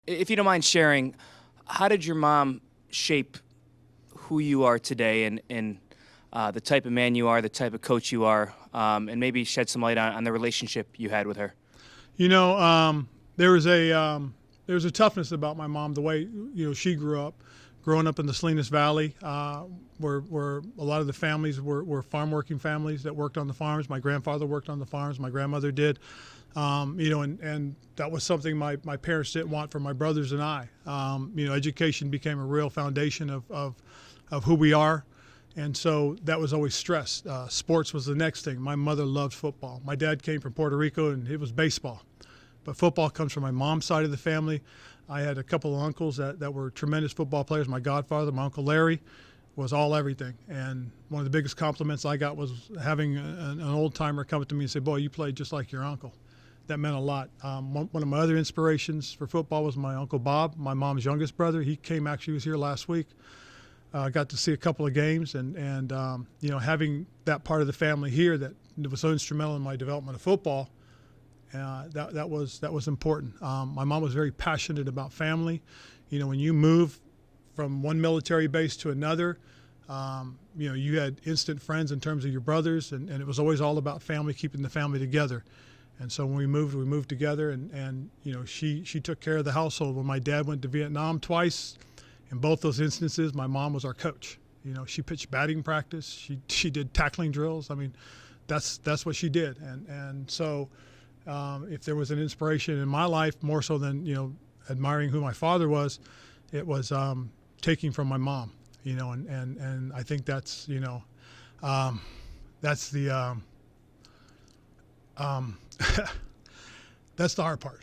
If you don't mind sharing, how did your mom shape who you are today and the type of man you are, the type of coach you are, and maybe shed some light on the relationship you had with her? You know, there was a toughness about my mom, the way she grew up. Growing up in the Salinas Valley, where a lot of the families were farm working families that worked on the farms. My grandfather worked on the farms. My grandmother did. And that was something my parents didn't want for my brothers and I. Education became a real foundation of who we are. And so that was always stressed. Sports was the next thing. My mother loved football. My dad came from Puerto Rico, and it was baseball. But football comes from my mom's side of the family. I had a couple of uncles that were tremendous football players. My godfather, my Uncle Larry, was all everything. And one of the biggest compliments I got was having an old-timer come up to me and say, "Boy, you played just like your uncle." That meant a lot. One of my other inspirations for football was my Uncle Bob, my mom's youngest brother. He was here last week. Got to see a couple of games, and having that part of the family here that was so instrumental in my development of football, that was important. My mom was very passionate about family. When you move from one military base to another, you had instant friends in terms of your brothers, and it was always all about family, keeping the family together. And so when we moved together, and she took care of the household. When my dad went to Vietnam twice, in both those instances, my mom was our coach. She pitched batting practice. She did tackling drills. I mean, that's what she did. And so if there was an inspiration in my life, more so than admiring who my father was, it was taking from my mom. And I think that's that's the that's the hard part.